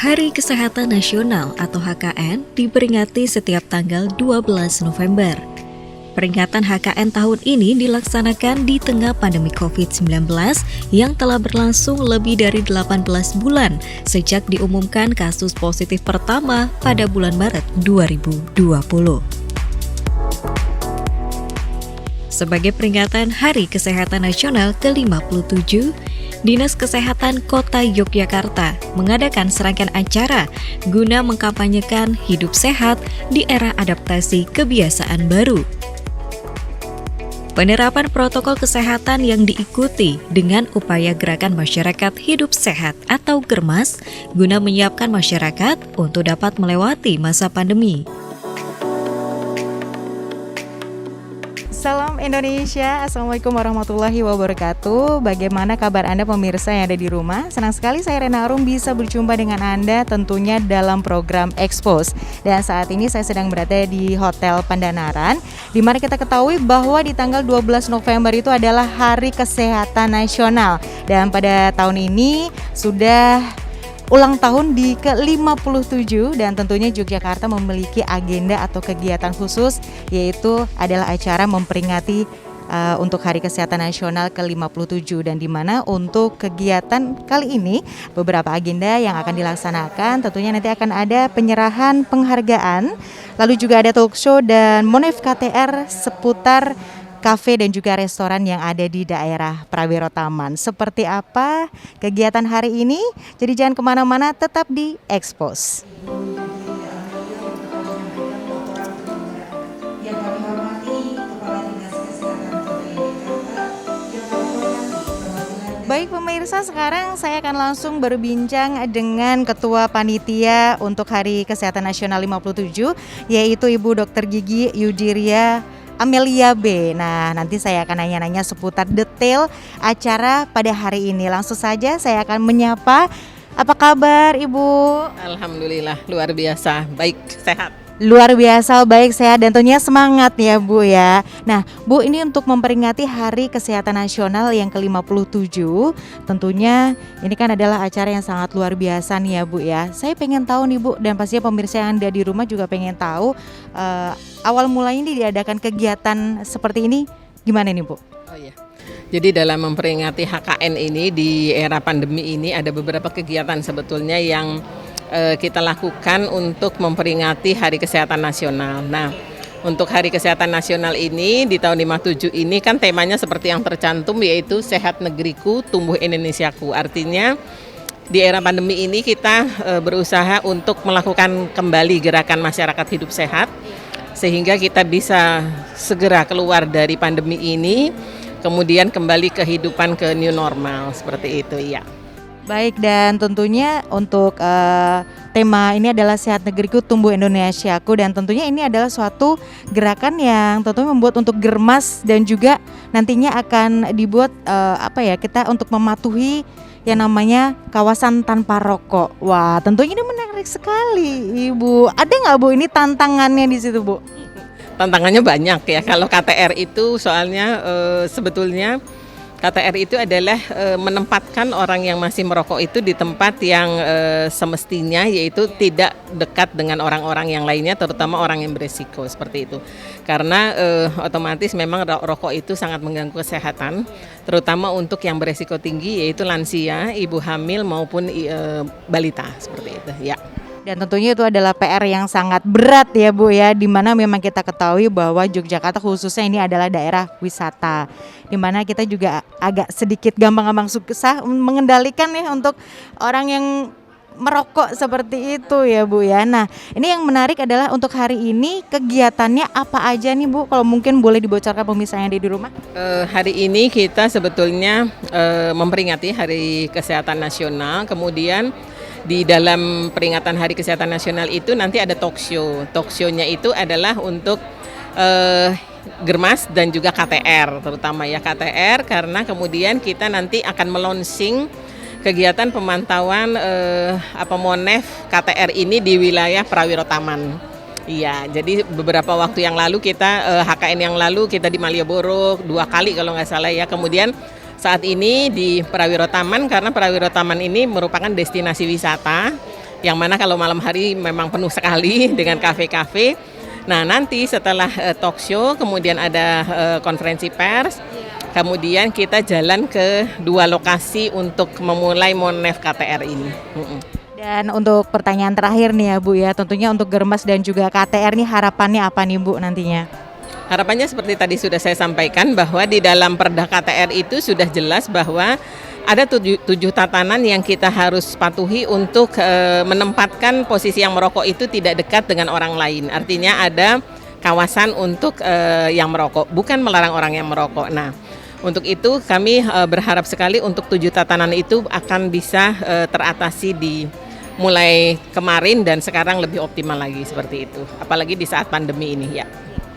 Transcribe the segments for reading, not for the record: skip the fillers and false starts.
Hari Kesehatan Nasional atau HKN diperingati setiap tanggal 12 November. Peringatan HKN tahun ini dilaksanakan di tengah pandemi COVID-19 yang telah berlangsung lebih dari 18 bulan sejak diumumkan kasus positif pertama pada bulan Maret 2020. Sebagai peringatan Hari Kesehatan Nasional ke-57, Dinas Kesehatan Kota Yogyakarta mengadakan serangkaian acara guna mengkampanyekan hidup sehat di era adaptasi kebiasaan baru. Penerapan protokol kesehatan yang diikuti dengan upaya gerakan masyarakat hidup sehat atau GERMAS guna menyiapkan masyarakat untuk dapat melewati masa pandemi. Salam Indonesia, Assalamualaikum warahmatullahi wabarakatuh. Bagaimana kabar Anda pemirsa yang ada di rumah? Senang sekali saya Rena Arum bisa berjumpa dengan Anda tentunya dalam program Expose. Dan saat ini saya sedang berada di Hotel Pandanaran, di mana kita ketahui bahwa di tanggal 12 November itu adalah Hari Kesehatan Nasional. Dan pada tahun ini sudah ulang tahun di ke-57 dan tentunya Yogyakarta memiliki agenda atau kegiatan khusus, yaitu adalah acara memperingati untuk Hari Kesehatan Nasional ke-57, dan di mana untuk kegiatan kali ini beberapa agenda yang akan dilaksanakan. Tentunya nanti akan ada penyerahan penghargaan, lalu juga ada talk show dan Monef KTR seputar kafe dan juga restoran yang ada di daerah Prawiro Taman. Seperti apa kegiatan hari ini? Jadi jangan kemana-mana, tetap di Expose. Baik pemirsa, sekarang saya akan langsung berbincang dengan Ketua Panitia untuk Hari Kesehatan Nasional 57, yaitu Ibu Dr. Gigi Yudiria Amelia B. Nah, nanti saya akan nanya-nanya seputar detail acara pada hari ini. Langsung saja saya akan menyapa. Apa kabar Ibu? Alhamdulillah, luar biasa, baik, sehat. Luar biasa, baik, sehat, dan tentunya semangat ya Bu ya. Nah Bu, ini untuk memperingati Hari Kesehatan Nasional yang ke-57, tentunya ini kan adalah acara yang sangat luar biasa nih ya Bu ya. Saya pengen tahu nih Bu, dan pastinya pemirsa yang ada di rumah juga pengen tahu awal mulanya ini diadakan kegiatan seperti ini gimana nih Bu? Oh iya. Jadi dalam memperingati HKN ini di era pandemi ini ada beberapa kegiatan sebetulnya yang kita lakukan untuk memperingati Hari Kesehatan Nasional. Nah, untuk Hari Kesehatan Nasional ini di tahun 57 ini kan temanya seperti yang tercantum, yaitu Sehat Negeriku, Tumbuh Indonesiaku. Artinya di era pandemi ini kita berusaha untuk melakukan kembali gerakan masyarakat hidup sehat sehingga kita bisa segera keluar dari pandemi ini, kemudian kembali kehidupan ke new normal seperti itu ya. Baik, dan tentunya untuk tema ini adalah Sehat Negeriku, Tumbuh Indonesiaku, dan tentunya ini adalah suatu gerakan yang tentunya membuat untuk GERMAS dan juga nantinya akan dibuat kita untuk mematuhi yang namanya kawasan tanpa rokok. Wah, tentunya ini menarik sekali Ibu. Ada nggak Bu ini tantangannya di situ Bu? Tantangannya banyak ya. Kalau KTR itu soalnya sebetulnya KTR itu adalah menempatkan orang yang masih merokok itu di tempat yang semestinya, yaitu tidak dekat dengan orang-orang yang lainnya, terutama orang yang beresiko seperti itu. Karena otomatis memang rokok itu sangat mengganggu kesehatan, terutama untuk yang beresiko tinggi, yaitu lansia, ibu hamil maupun balita seperti itu ya. Dan tentunya itu adalah PR yang sangat berat ya Bu ya, di mana memang kita ketahui bahwa Yogyakarta khususnya ini adalah daerah wisata, di mana kita juga agak sedikit gampang-gampang susah mengendalikan ya untuk orang yang merokok seperti itu ya Bu ya. Nah, ini yang menarik adalah untuk hari ini kegiatannya apa aja nih Bu, kalau mungkin boleh dibocorkan pemirsa yang ada di rumah. Hari ini kita sebetulnya memperingati Hari Kesehatan Nasional, kemudian di dalam peringatan Hari Kesehatan Nasional itu nanti ada talk show. Talk show-nya itu adalah untuk GERMAS dan juga KTR, terutama ya KTR, karena kemudian kita nanti akan melonsing kegiatan pemantauan Monef KTR ini di wilayah Prawiro Taman. Iya, jadi beberapa waktu yang lalu kita HKN yang lalu kita di Malioboro 2 kali kalau nggak salah ya. Kemudian saat ini di Prawiro Taman, karena Prawiro Taman ini merupakan destinasi wisata yang mana kalau malam hari memang penuh sekali dengan kafe-kafe. Nah, nanti setelah talk show kemudian ada konferensi pers, kemudian kita jalan ke 2 lokasi untuk memulai Monef KTR ini. Dan untuk pertanyaan terakhir nih ya Bu ya, tentunya untuk Germas dan juga KTR nih harapannya apa nih Bu nantinya? Harapannya seperti tadi sudah saya sampaikan bahwa di dalam Perda KTR itu sudah jelas bahwa ada 7 tatanan yang kita harus patuhi untuk menempatkan posisi yang merokok itu tidak dekat dengan orang lain. Artinya ada kawasan untuk yang merokok, bukan melarang orang yang merokok. Nah, untuk itu kami berharap sekali untuk 7 tatanan itu akan bisa teratasi mulai kemarin dan sekarang lebih optimal lagi seperti itu. Apalagi di saat pandemi ini ya.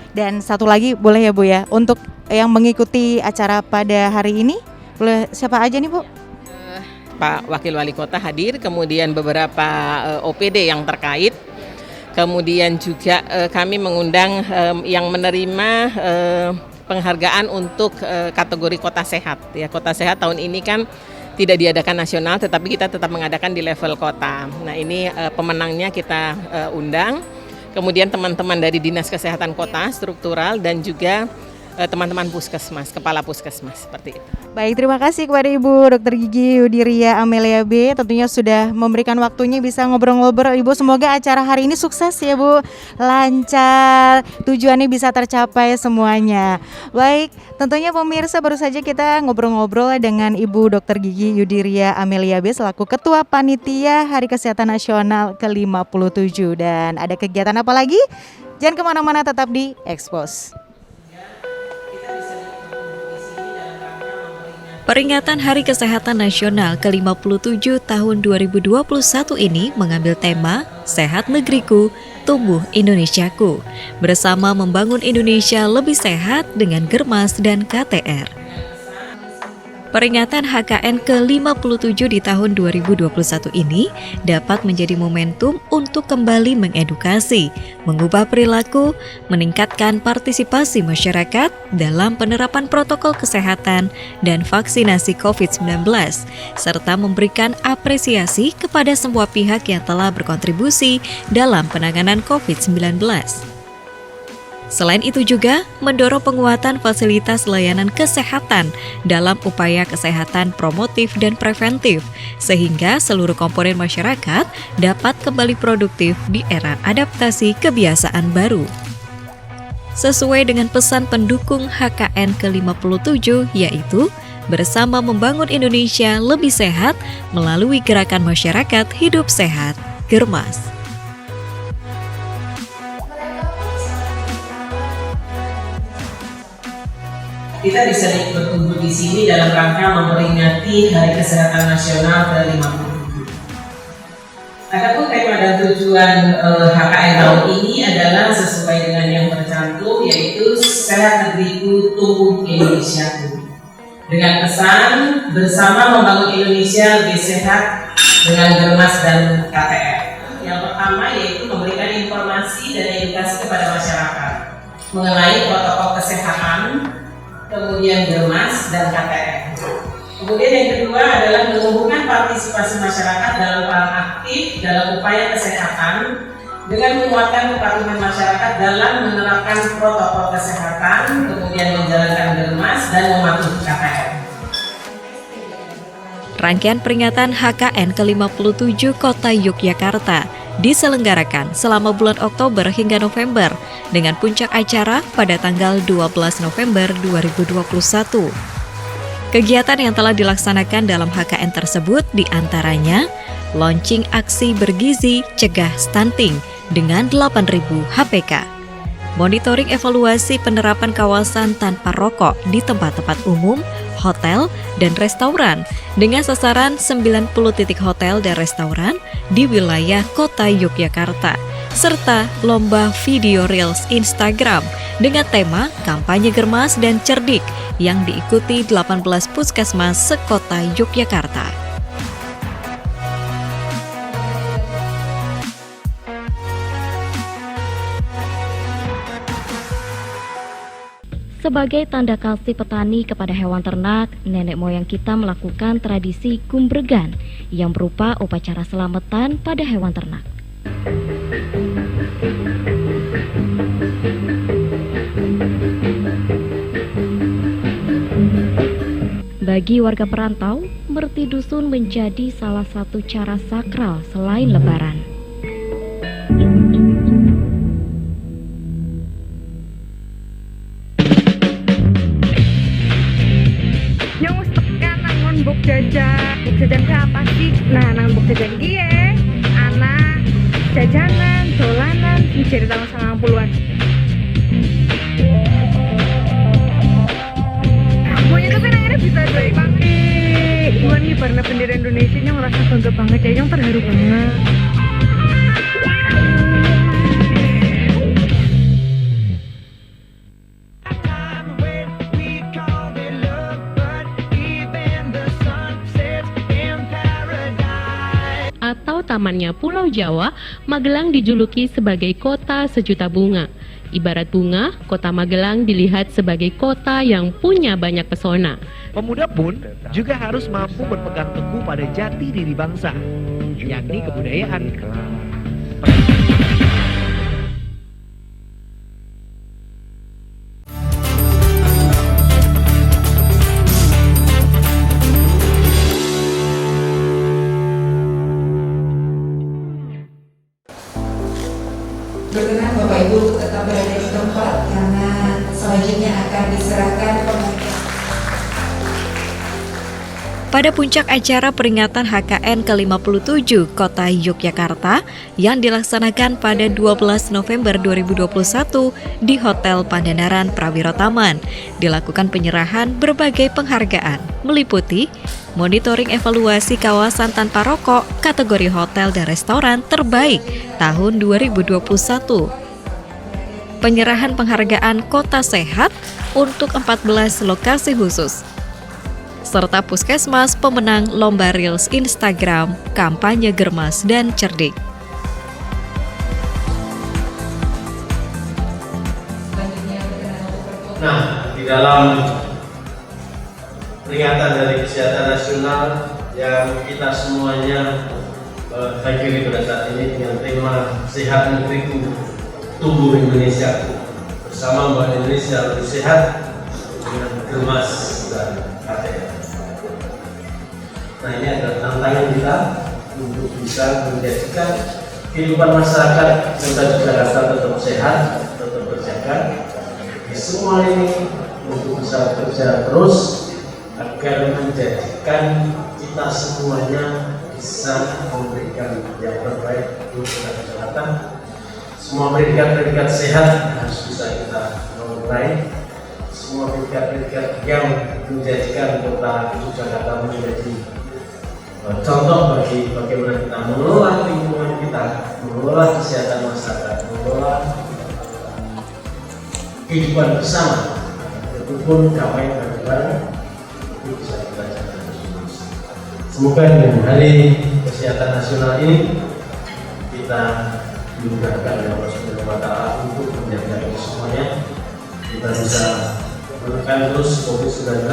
Dan satu lagi boleh ya Bu ya, untuk yang mengikuti acara pada hari ini, boleh siapa aja nih Bu? Pak Wakil Wali Kota hadir, kemudian beberapa OPD yang terkait, kemudian juga kami mengundang yang menerima penghargaan untuk kategori kota sehat. Ya, kota sehat tahun ini kan tidak diadakan nasional, tetapi kita tetap mengadakan di level kota. Nah, ini pemenangnya kita undang. Kemudian teman-teman dari Dinas Kesehatan Kota, struktural, dan juga teman-teman puskesmas, kepala puskesmas, seperti itu. Baik, terima kasih kepada Ibu Dr. Gigi Yudiria Amelia B. Tentunya sudah memberikan waktunya bisa ngobrol-ngobrol. Ibu, semoga acara hari ini sukses ya Bu, lancar, tujuannya bisa tercapai semuanya. Baik, tentunya pemirsa baru saja kita ngobrol-ngobrol dengan Ibu Dr. Gigi Yudiria Amelia B selaku Ketua Panitia Hari Kesehatan Nasional ke-57. Dan ada kegiatan apa lagi? Jangan kemana-mana, tetap di Expose. Peringatan Hari Kesehatan Nasional ke-57 tahun 2021 ini mengambil tema Sehat Negeriku, Tumbuh Indonesiaku, bersama membangun Indonesia lebih sehat dengan Germas dan KTR. Peringatan HKN ke-57 di tahun 2021 ini dapat menjadi momentum untuk kembali mengedukasi, mengubah perilaku, meningkatkan partisipasi masyarakat dalam penerapan protokol kesehatan dan vaksinasi COVID-19, serta memberikan apresiasi kepada semua pihak yang telah berkontribusi dalam penanganan COVID-19. Selain itu juga mendorong penguatan fasilitas layanan kesehatan dalam upaya kesehatan promotif dan preventif, sehingga seluruh komponen masyarakat dapat kembali produktif di era adaptasi kebiasaan baru. Sesuai dengan pesan pendukung HKN ke-57, yaitu bersama membangun Indonesia lebih sehat melalui gerakan masyarakat hidup sehat, Germas. Kita bisa berkumpul di sini dalam rangka memperingati Hari Kesehatan Nasional ke-57. Adapun tema dan tujuan HKN tahun ini adalah sesuai dengan yang tercantum, yaitu Sehat Negeriku, Tumbuh Indonesiaku. Dengan pesan bersama membangun Indonesia lebih sehat dengan Germas dan KTR. Yang pertama yaitu memberikan informasi dan edukasi kepada masyarakat mengenai protokol kesehatan, kemudian Germas dan KTR. Kemudian yang kedua adalah menumbuhkan partisipasi masyarakat dalam peran aktif dalam upaya kesehatan dengan menguatkan kepatuhan masyarakat dalam menerapkan protokol kesehatan, kemudian menjalankan Germas dan mematuhi KTR. Rangkaian peringatan HKN ke-57 Kota Yogyakarta diselenggarakan selama bulan Oktober hingga November dengan puncak acara pada tanggal 12 November 2021. Kegiatan yang telah dilaksanakan dalam HKN tersebut diantaranya launching aksi bergizi cegah stunting dengan 8.000 HPK, monitoring evaluasi penerapan kawasan tanpa rokok di tempat-tempat umum, hotel, dan restoran dengan sasaran 90 titik hotel dan restoran di wilayah Kota Yogyakarta, serta lomba video Reels Instagram dengan tema kampanye Germas dan cerdik yang diikuti 18 puskesmas sekota Yogyakarta. Sebagai tanda kasih petani kepada hewan ternak, nenek moyang kita melakukan tradisi gumbregan yang berupa upacara selamatan pada hewan ternak. Bagi warga perantau, merti dusun menjadi salah satu cara sakral selain Lebaran. Yang wis tekan nangon buk jajan ke apa sih? Nah, nang buk jajan kie, anak jajanan, dolanan, jadi tahun 90-an. Pokoknya tuh kan akhirnya bisa dari banget. Iwan ngibarnya bendera Indonesia yang ngerasa bangga banget ya, yang terharu banget. Atau tamannya Pulau Jawa, Magelang dijuluki sebagai kota sejuta bunga. Ibarat bunga, kota Magelang dilihat sebagai kota yang punya banyak pesona. Pemuda pun juga harus mampu berpegang teguh pada jati diri bangsa, yakni kebudayaan. Berkenan Bapak Ibu untuk tetap berada di tempat karena selanjutnya akan diserahkan penghargaan. Pada puncak acara peringatan HKN ke-57 Kota Yogyakarta yang dilaksanakan pada 12 November 2021 di Hotel Pandanaran Prawiro Taman, dilakukan penyerahan berbagai penghargaan, meliputi monitoring evaluasi kawasan tanpa rokok kategori hotel dan restoran terbaik tahun 2021. Penyerahan penghargaan Kota Sehat untuk 14 lokasi khusus, serta Puskesmas pemenang Lomba Reels Instagram, kampanye Germas dan Cerdik. Nah, di dalam peringatan dari kesehatan nasional yang kita semuanya hadiri pada saat ini dengan tema Sehat Negeriku, Tumbuh Indonesia, bersama Mbak Indonesia lebih sehat dengan Germas dan KTM. Nah, ini adalah tantangan kita untuk bisa menjadikan kehidupan masyarakat Kota Jakarta tetap sehat, tetap terjaga. Di semua ini untuk bisa bekerja terus agar menjadikan kita semuanya bisa memberikan yang terbaik untuk Kota Jakarta. Semua predikat-predikat sehat harus bisa kita meraih. Semua predikat-predikat yang menjadikan Kota Jakarta menjadi contoh bagi bagaimana kita mengelola lingkungan kita, mengelola kesehatan masyarakat, mengelola kehidupan bersama, ataupun damai bareng-bareng, itu bisa kita jaga terus. Semoga dengan Hari Kesehatan Nasional ini kita dimudahkan oleh Allah Subhanahu wa Ta'ala untuk menjaga itu semuanya. Kita bisa menekan terus COVID-19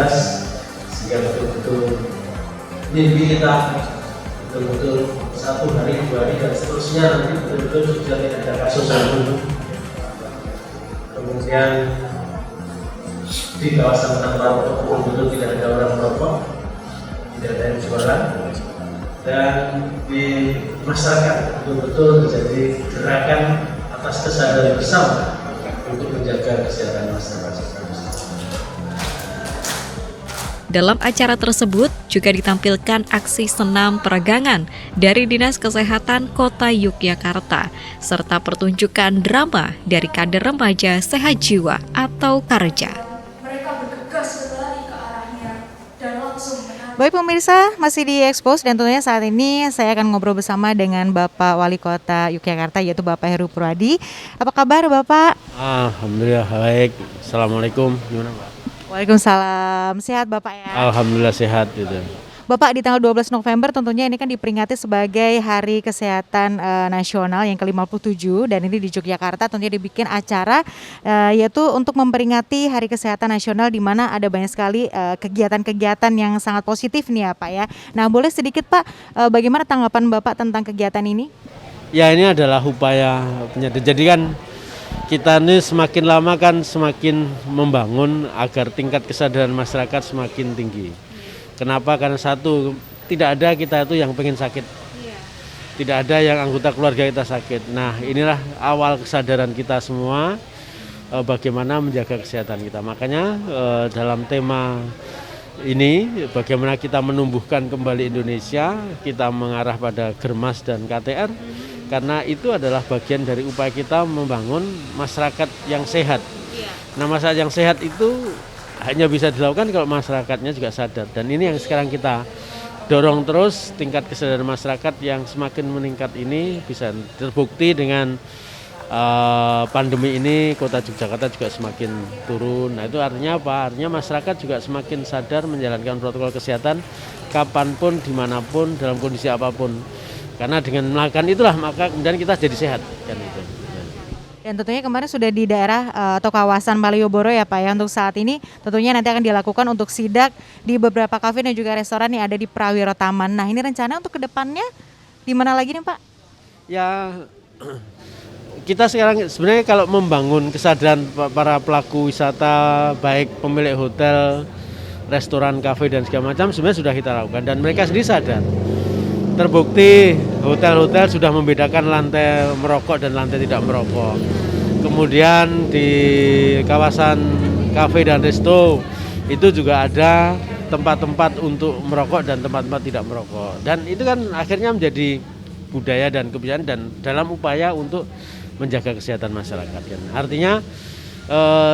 sehingga betul-betul mimpi kita betul-betul 1 hari, 2 hari dan seterusnya nanti betul-betul sudah tidak ada kasus yang kemudian di kawasan tanpa rokok betul-betul tidak ada orang merokok, tidak ada yang jualan, dan di masyarakat betul-betul menjadi gerakan atas kesadaran bersama untuk menjaga kesehatan masyarakat. Dalam acara tersebut juga ditampilkan aksi senam peregangan dari Dinas Kesehatan Kota Yogyakarta, serta pertunjukan drama dari kader remaja Sehat Jiwa atau Karja. Mereka bergegas berlari ke arahnya dan langsung Baik pemirsa, masih di Expose dan tentunya saat ini saya akan ngobrol bersama dengan Bapak Wali Kota Yogyakarta yaitu Bapak Heru Purwadi. Apa kabar Bapak? Alhamdulillah baik. Assalamualaikum. Gimana Pak? Waalaikumsalam. Sehat Bapak ya? Alhamdulillah sehat gitu. Bapak, di tanggal 12 November tentunya ini kan diperingati sebagai Hari Kesehatan Nasional yang ke-57 dan ini di Yogyakarta tentunya dibikin acara yaitu untuk memperingati Hari Kesehatan Nasional di mana ada banyak sekali kegiatan-kegiatan yang sangat positif nih ya Pak ya. Nah, boleh sedikit Pak, bagaimana tanggapan Bapak tentang kegiatan ini? Ya, ini adalah upaya penyadap. Jadi kan kita ini semakin lama kan semakin membangun agar tingkat kesadaran masyarakat semakin tinggi. Kenapa? Karena satu, tidak ada kita itu yang pengen sakit. Tidak ada yang anggota keluarga kita sakit. Nah, inilah awal kesadaran kita semua bagaimana menjaga kesehatan kita. Makanya dalam tema ini bagaimana kita menumbuhkan kembali Indonesia, kita mengarah pada Germas dan KTR karena itu adalah bagian dari upaya kita membangun masyarakat yang sehat. Nah, masyarakat yang sehat itu hanya bisa dilakukan kalau masyarakatnya juga sadar, dan ini yang sekarang kita dorong terus, tingkat kesadaran masyarakat yang semakin meningkat ini bisa terbukti dengan pandemi ini. Kota Yogyakarta juga semakin turun. Nah, itu artinya apa? Artinya masyarakat juga semakin sadar menjalankan protokol kesehatan kapanpun, dimanapun, dalam kondisi apapun. Karena dengan melakukan itulah maka kemudian kita jadi sehat kan itu. Dan tentunya kemarin sudah di daerah atau kawasan Malioboro ya Pak ya, untuk saat ini tentunya nanti akan dilakukan untuk sidak di beberapa kafe dan juga restoran yang ada di Prawiro Taman. Nah, ini rencana untuk kedepannya di mana lagi nih Pak? Ya, kita sekarang sebenarnya kalau membangun kesadaran para pelaku wisata, baik pemilik hotel, restoran, kafe dan segala macam sebenarnya sudah kita lakukan dan mereka sendiri sadar. Terbukti hotel-hotel sudah membedakan lantai merokok dan lantai tidak merokok. Kemudian di kawasan kafe dan resto itu juga ada tempat-tempat untuk merokok dan tempat-tempat tidak merokok. Dan itu kan akhirnya menjadi budaya dan kebiasaan dan dalam upaya untuk menjaga kesehatan masyarakat. Artinya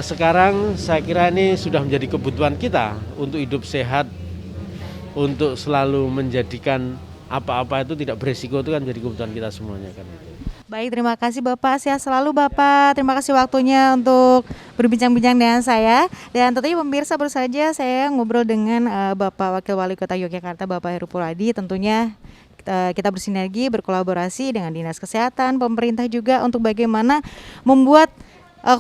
sekarang saya kira ini sudah menjadi kebutuhan kita untuk hidup sehat, untuk selalu menjadikan apa-apa itu tidak beresiko, itu kan menjadi kebutuhan kita semuanya kan itu. Baik, terima kasih Bapak, sehat selalu Bapak. Terima kasih waktunya untuk berbincang-bincang dengan saya. Dan tentunya pemirsa, baru saja saya ngobrol dengan Bapak Wakil Wali Kota Yogyakarta, Bapak Heru Purwadi. Tentunya kita bersinergi, berkolaborasi dengan Dinas Kesehatan, pemerintah juga untuk bagaimana membuat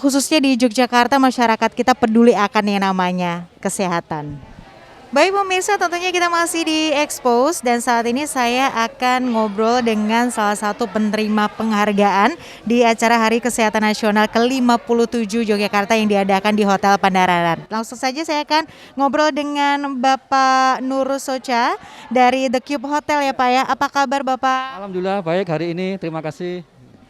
khususnya di Yogyakarta masyarakat kita peduli akan yang namanya kesehatan. Baik pemirsa, tentunya kita masih di Expose dan saat ini saya akan ngobrol dengan salah satu penerima penghargaan di acara Hari Kesehatan Nasional ke-57 Yogyakarta yang diadakan di Hotel Pandararan. Langsung saja saya akan ngobrol dengan Bapak Nurus Socha dari The Cube Hotel ya Pak ya. Apa kabar Bapak? Alhamdulillah baik hari ini, terima kasih.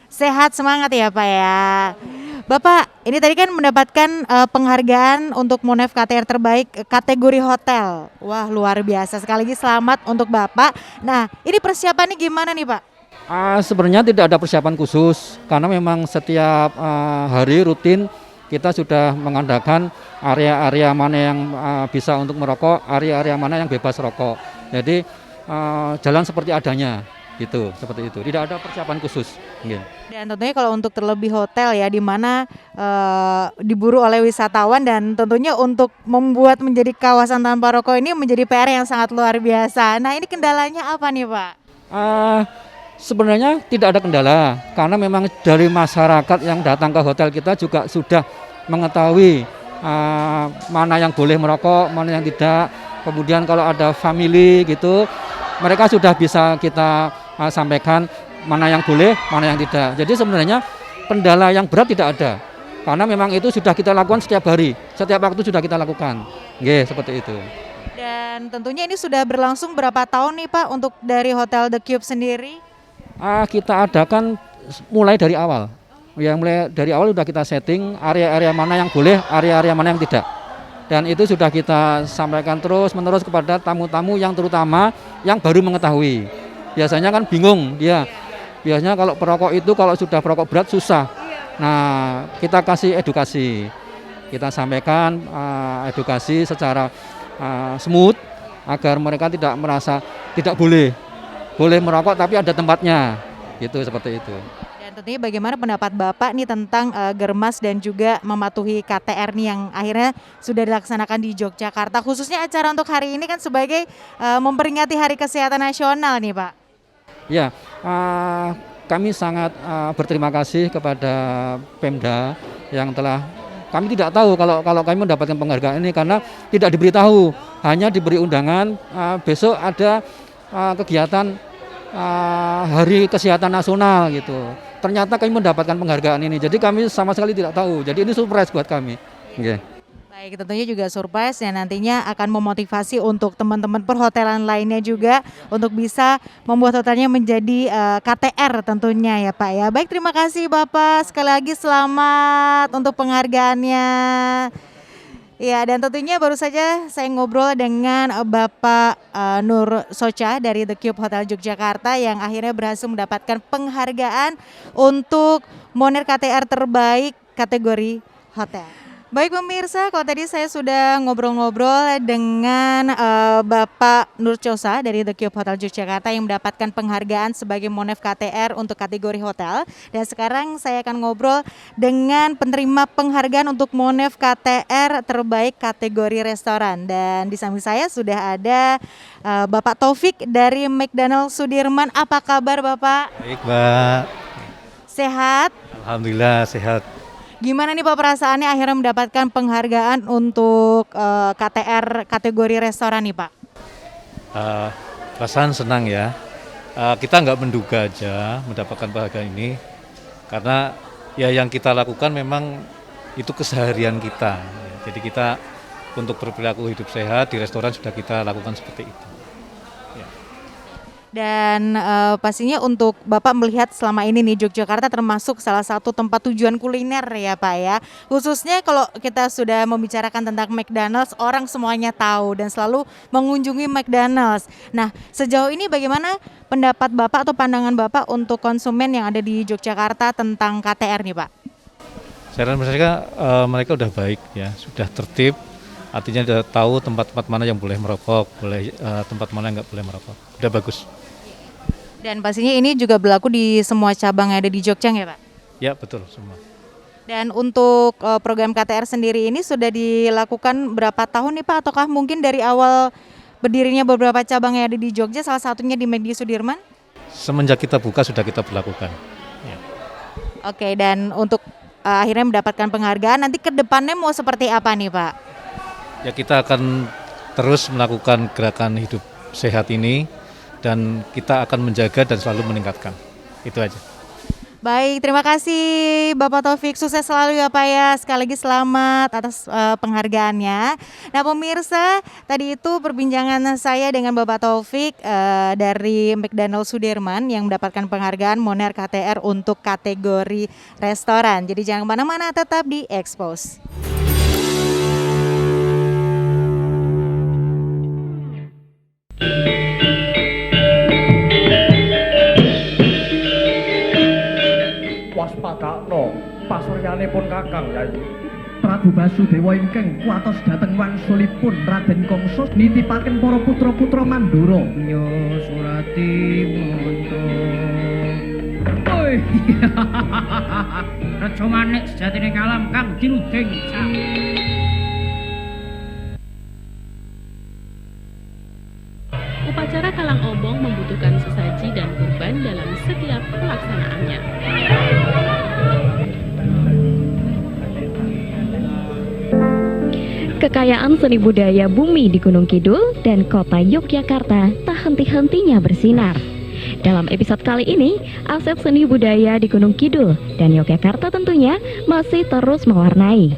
Sehat, semangat ya Pak ya. Bapak, ini tadi kan mendapatkan penghargaan untuk Monef KTR terbaik kategori hotel. Wah, luar biasa. Sekali lagi selamat untuk Bapak. Nah, ini persiapannya gimana nih Pak? Sebenarnya tidak ada persiapan khusus karena memang setiap hari rutin kita sudah mengadakan area-area mana yang bisa untuk merokok, area-area mana yang bebas rokok. Jadi jalan seperti adanya. Gitu, seperti itu. Tidak ada persiapan khusus. Yeah. Dan tentunya kalau untuk terlebih hotel ya, di mana diburu oleh wisatawan dan tentunya untuk membuat menjadi kawasan tanpa rokok ini menjadi PR yang sangat luar biasa. Nah, ini kendalanya apa nih Pak? Sebenarnya tidak ada kendala karena memang dari masyarakat yang datang ke hotel kita juga sudah mengetahui mana yang boleh merokok, mana yang tidak. Kemudian kalau ada family gitu, mereka sudah bisa kita sampaikan mana yang boleh, mana yang tidak. Jadi sebenarnya kendala yang berat tidak ada. Karena memang itu sudah kita lakukan setiap hari, setiap waktu sudah kita lakukan. Seperti itu. Dan tentunya ini sudah berlangsung berapa tahun nih Pak untuk dari Hotel The Cube sendiri? Kita adakan mulai dari awal. Ya, mulai dari awal sudah kita setting area-area mana yang boleh, area-area mana yang tidak. Dan itu sudah kita sampaikan terus-menerus kepada tamu-tamu yang terutama yang baru mengetahui. Biasanya kan bingung dia. Biasanya kalau perokok itu kalau sudah perokok berat susah. Nah, kita kasih edukasi. Kita sampaikan edukasi secara smooth agar mereka tidak merasa tidak boleh. Boleh merokok tapi ada tempatnya. Gitu, seperti itu. Dan tentunya bagaimana pendapat Bapak nih tentang Germas dan juga mematuhi KTR nih yang akhirnya sudah dilaksanakan di Yogyakarta, khususnya acara untuk hari ini kan sebagai memperingati Hari Kesehatan Nasional nih Pak. Ya, kami sangat berterima kasih kepada Pemda yang telah, kami tidak tahu kalau kami mendapatkan penghargaan ini karena tidak diberitahu, hanya diberi undangan besok ada kegiatan Hari Kesehatan Nasional gitu. Ternyata kami mendapatkan penghargaan ini, jadi kami sama sekali tidak tahu. Jadi ini surprise buat kami. Okay. Baik, tentunya juga surprise yang nantinya akan memotivasi untuk teman-teman perhotelan lainnya juga untuk bisa membuat hotelnya menjadi KTR tentunya ya Pak ya. Baik, terima kasih Bapak, sekali lagi selamat untuk penghargaannya. Ya, dan tentunya baru saja saya ngobrol dengan Bapak Nur Socha dari The Cube Hotel Yogyakarta yang akhirnya berhasil mendapatkan penghargaan untuk Moner KTR terbaik kategori hotel. Baik pemirsa, kalau tadi saya sudah ngobrol-ngobrol dengan Bapak Nur Socha dari The Cube Hotel Yogyakarta yang mendapatkan penghargaan sebagai Monef KTR untuk kategori hotel. Dan sekarang saya akan ngobrol dengan penerima penghargaan untuk Monef KTR terbaik kategori restoran. Dan di samping saya sudah ada Bapak Taufik dari McDonald Sudirman. Apa kabar Bapak? Baik Mbak. Sehat? Alhamdulillah sehat. Gimana nih Pak perasaannya akhirnya mendapatkan penghargaan untuk KTR kategori restoran nih Pak? Perasaan senang ya. Kita nggak menduga aja mendapatkan penghargaan ini karena ya yang kita lakukan memang itu keseharian kita. Jadi kita untuk berperilaku hidup sehat di restoran sudah kita lakukan seperti itu. Ya. Dan pastinya untuk Bapak melihat selama ini nih Yogyakarta termasuk salah satu tempat tujuan kuliner ya Pak ya. Khususnya kalau kita sudah membicarakan tentang McDonald's, orang semuanya tahu dan selalu mengunjungi McDonald's. Nah, sejauh ini bagaimana pendapat Bapak atau pandangan Bapak untuk konsumen yang ada di Yogyakarta tentang KTR nih Pak? Saya rasa mereka udah baik ya, sudah tertib. Artinya sudah tahu tempat-tempat mana yang boleh merokok, tempat mana yang nggak boleh merokok. Udah bagus. Dan pastinya ini juga berlaku di semua cabang yang ada di Jogja ya Pak? Ya betul semua. Dan untuk program KTR sendiri ini sudah dilakukan berapa tahun nih Pak? Ataukah mungkin dari awal berdirinya beberapa cabang yang ada di Jogja, salah satunya di McD Sudirman? Semenjak kita buka sudah kita berlakukan. Ya. Oke, dan untuk akhirnya mendapatkan penghargaan, nanti ke depannya mau seperti apa nih Pak? Ya kita akan terus melakukan gerakan hidup sehat ini dan kita akan menjaga dan selalu meningkatkan. Itu aja. Baik, terima kasih Bapak Taufik, sukses selalu ya Pak ya. Sekali lagi selamat atas penghargaannya. Nah pemirsa, tadi itu perbincangan saya dengan Bapak Taufik dari McDonald Sudirman yang mendapatkan penghargaan Moner KTR untuk kategori restoran. Jadi jangan kemana-mana, tetap di Expose. Waspadakno pasuryanipun Kakang Yayi Prabu Basudewa ingkang kuatos dhateng wangsulipun Raden Kangsa nitipaken para putra-putra Mandura nya surati monto. Oi. Reca manik sejatine kalam kang dinuding sang. Upacara Kalang Obong membutuhkan sesaji dan kurban dalam setiap pelaksanaannya. Kekayaan seni budaya bumi di Gunung Kidul dan kota Yogyakarta tak henti-hentinya bersinar. Dalam episode kali ini, aset seni budaya di Gunung Kidul dan Yogyakarta tentunya masih terus mewarnai.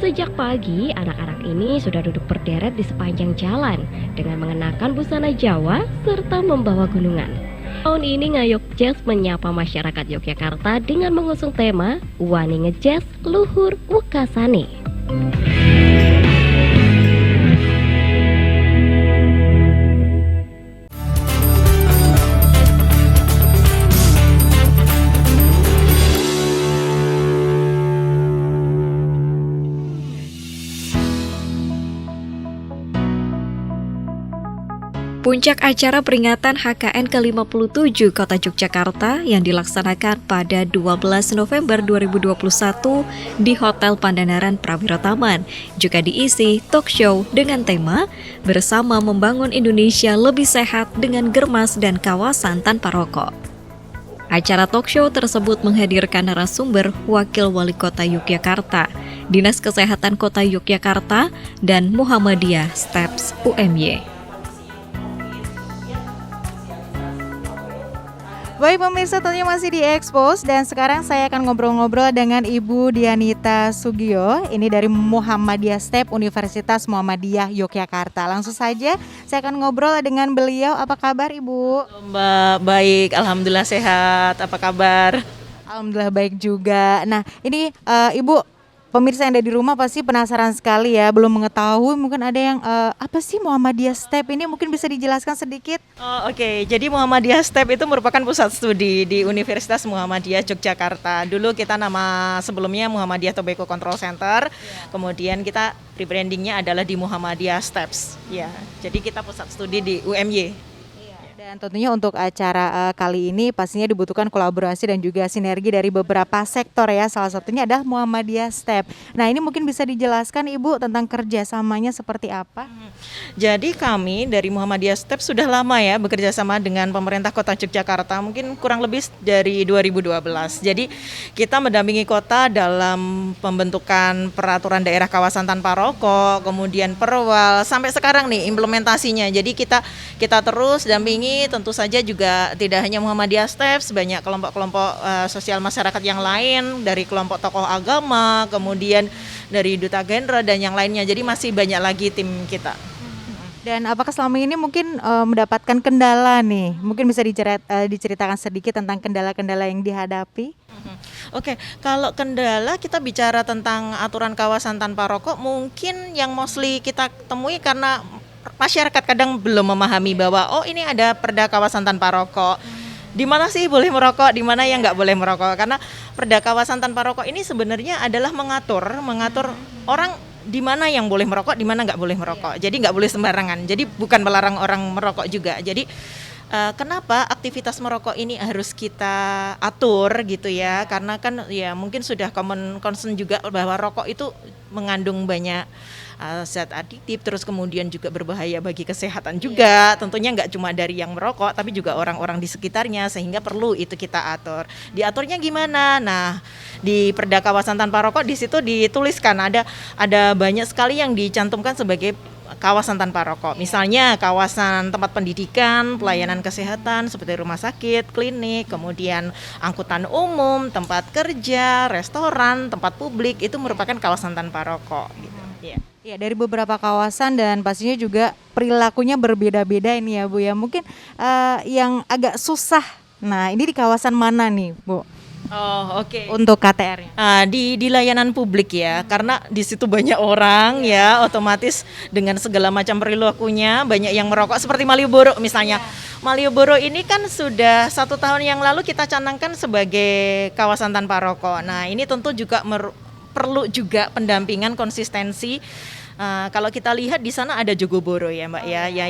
Sejak pagi, anak-anak ini sudah duduk berderet di sepanjang jalan dengan mengenakan busana Jawa serta membawa gunungan. Tahun ini Ngayog Jazz menyapa masyarakat Yogyakarta dengan mengusung tema Wani Ngejazz Luhur Wekasane. Puncak acara peringatan HKN ke-57 Kota Yogyakarta yang dilaksanakan pada 12 November 2021 di Hotel Pandanaran Prawiro Taman juga diisi talk show dengan tema Bersama Membangun Indonesia Lebih Sehat dengan Germas dan Kawasan Tanpa Rokok. Acara talk show tersebut menghadirkan narasumber Wakil Wali Kota Yogyakarta, Dinas Kesehatan Kota Yogyakarta, dan Muhammadiyah STEPS UMY. Baik pemirsa, tentunya masih di Expose dan sekarang saya akan ngobrol-ngobrol dengan Ibu Dianita Sugio. Ini dari Muhammadiyah STEP Universitas Muhammadiyah Yogyakarta. Langsung saja saya akan ngobrol dengan beliau. Apa kabar Ibu? Mbak, baik. Alhamdulillah sehat. Apa kabar? Alhamdulillah baik juga. Nah ini Ibu, pemirsa yang ada di rumah pasti penasaran sekali ya, belum mengetahui, mungkin ada yang apa sih Muhammadiyah STEP ini, mungkin bisa dijelaskan sedikit? Oke. Jadi Muhammadiyah STEP itu merupakan pusat studi di Universitas Muhammadiyah Yogyakarta. Dulu kita nama sebelumnya Muhammadiyah Tobacco Control Center, kemudian kita rebrandingnya adalah di Muhammadiyah STEPS. Ya, jadi kita pusat studi di UMY. Dan tentunya untuk acara kali ini pastinya dibutuhkan kolaborasi dan juga sinergi dari beberapa sektor ya. Salah satunya adalah Muhammadiyah STEP. Nah ini mungkin bisa dijelaskan Ibu tentang kerjasamanya seperti apa? Jadi kami dari Muhammadiyah STEP sudah lama ya bekerja sama dengan pemerintah Kota Yogyakarta, mungkin kurang lebih dari 2012. Jadi kita mendampingi kota dalam pembentukan peraturan daerah kawasan tanpa rokok, kemudian perwal, sampai sekarang nih implementasinya. Jadi kita terus dampingi. Tentu saja juga tidak hanya Muhammadiyah STEP, banyak kelompok-kelompok sosial masyarakat yang lain, dari kelompok tokoh agama, kemudian dari Duta Genre dan yang lainnya. Jadi masih banyak lagi tim kita. Dan apakah selama ini mungkin mendapatkan kendala nih? Mungkin bisa diceritakan sedikit tentang kendala-kendala yang dihadapi? Oke, kalau kendala kita bicara tentang aturan kawasan tanpa rokok, mungkin yang mostly kita temui karena masyarakat kadang belum memahami bahwa ini ada perda kawasan tanpa rokok. Di mana sih boleh merokok, di mana yang nggak boleh merokok? Karena perda kawasan tanpa rokok ini sebenarnya adalah mengatur orang di mana yang boleh merokok, di mana nggak boleh merokok. Jadi nggak boleh sembarangan. Jadi bukan melarang orang merokok juga. Jadi kenapa aktivitas merokok ini harus kita atur gitu ya? Karena kan ya mungkin sudah common concern juga bahwa rokok itu mengandung banyak zat adiktif, terus kemudian juga berbahaya bagi kesehatan juga. Tentunya nggak cuma dari yang merokok, tapi juga orang-orang di sekitarnya, sehingga perlu itu kita atur. Diaturnya gimana? Nah, di Perda Kawasan Tanpa Rokok di situ dituliskan ada banyak sekali yang dicantumkan sebagai kawasan tanpa rokok. Misalnya kawasan tempat pendidikan, pelayanan kesehatan seperti rumah sakit, klinik, kemudian angkutan umum, tempat kerja, restoran, tempat publik itu merupakan kawasan tanpa rokok gitu. Ya, dari beberapa kawasan dan pastinya juga perilakunya berbeda-beda ini ya Bu ya. Mungkin yang agak susah. Nah, ini di kawasan mana nih, Bu? Oke. Untuk KTR-nya. Di layanan publik ya, karena di situ banyak orang ya, otomatis dengan segala macam perilakunya banyak yang merokok seperti Malioboro misalnya. Malioboro ini kan sudah 1 tahun yang lalu kita canangkan sebagai kawasan tanpa rokok. Nah, ini tentu juga perlu juga pendampingan konsistensi. Kalau kita lihat di sana ada Jogoboro ya Mbak ya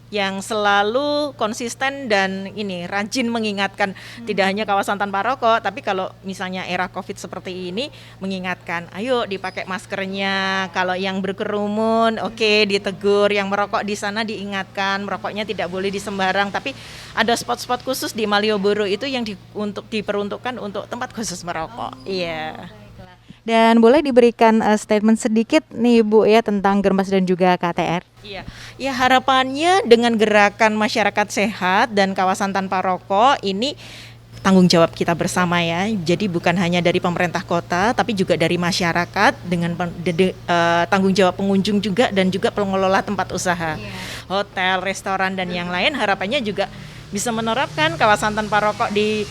yang selalu konsisten dan ini rajin mengingatkan tidak hanya kawasan tanpa rokok, tapi kalau misalnya era Covid seperti ini mengingatkan, ayo dipakai maskernya, kalau yang berkerumun ditegur, yang merokok di sana diingatkan merokoknya tidak boleh di sembarang, tapi ada spot-spot khusus di Malioboro itu yang diperuntukkan untuk tempat khusus merokok. Iya. Dan boleh diberikan statement sedikit nih Bu ya tentang Germas dan juga KTR? Iya, ya harapannya dengan gerakan masyarakat sehat dan kawasan tanpa rokok ini tanggung jawab kita bersama ya. Jadi bukan hanya dari pemerintah kota, tapi juga dari masyarakat dengan tanggung jawab pengunjung juga dan juga pengelola tempat usaha, hotel, restoran dan yang lain. Harapannya juga bisa menerapkan kawasan tanpa rokok di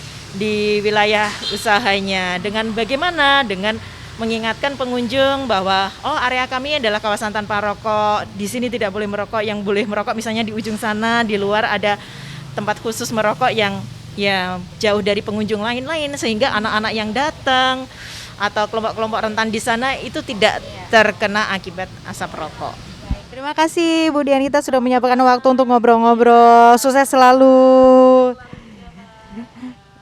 wilayah usahanya. Dengan bagaimana? Dengan mengingatkan pengunjung bahwa area kami adalah kawasan tanpa rokok, di sini tidak boleh merokok, yang boleh merokok misalnya di ujung sana, di luar ada tempat khusus merokok yang ya jauh dari pengunjung lain-lain, sehingga anak-anak yang datang atau kelompok-kelompok rentan di sana itu tidak terkena akibat asap rokok. Terima kasih Bu Dianita sudah menyiapkan waktu untuk ngobrol-ngobrol. Sukses selalu.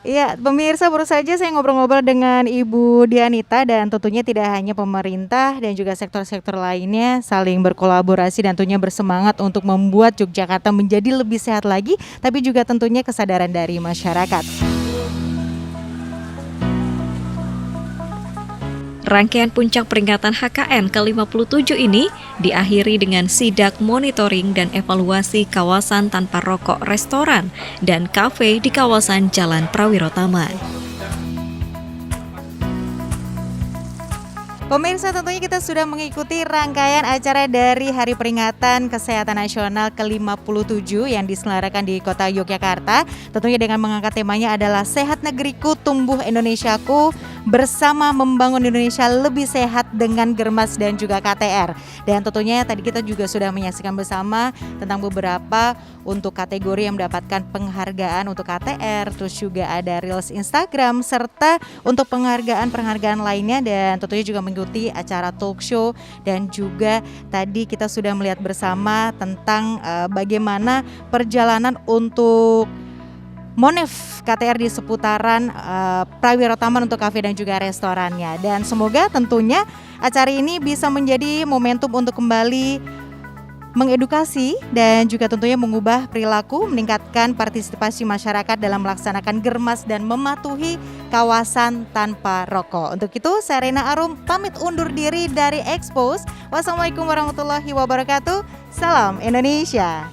Iya, pemirsa, baru saja saya ngobrol-ngobrol dengan Ibu Dianita dan tentunya tidak hanya pemerintah dan juga sektor-sektor lainnya saling berkolaborasi dan tentunya bersemangat untuk membuat Yogyakarta menjadi lebih sehat lagi, tapi juga tentunya kesadaran dari masyarakat. Rangkaian puncak peringatan HKN ke-57 ini diakhiri dengan sidak monitoring dan evaluasi kawasan tanpa rokok restoran dan kafe di kawasan Jalan Prawiro Taman. Pemirsa, tentunya kita sudah mengikuti rangkaian acara dari Hari Peringatan Kesehatan Nasional ke-57 yang diselenggarakan di Kota Yogyakarta. Tentunya dengan mengangkat temanya adalah Sehat Negeriku, Tumbuh Indonesiaku, bersama membangun Indonesia lebih sehat dengan Germas dan juga KTR. Dan tentunya tadi kita juga sudah menyaksikan bersama tentang beberapa untuk kategori yang mendapatkan penghargaan untuk KTR, terus juga ada Reels Instagram, serta untuk penghargaan lainnya, dan tentunya juga mengikuti acara talk show, dan juga tadi kita sudah melihat bersama tentang bagaimana perjalanan untuk Monef KTR di seputaran Prawiro Taman untuk kafe dan juga restorannya. Dan semoga tentunya acara ini bisa menjadi momentum untuk kembali mengedukasi dan juga tentunya mengubah perilaku, meningkatkan partisipasi masyarakat dalam melaksanakan Germas dan mematuhi kawasan tanpa rokok. Untuk itu, saya Rena Arum pamit undur diri dari Expose. Wassalamualaikum warahmatullahi wabarakatuh. Salam Indonesia.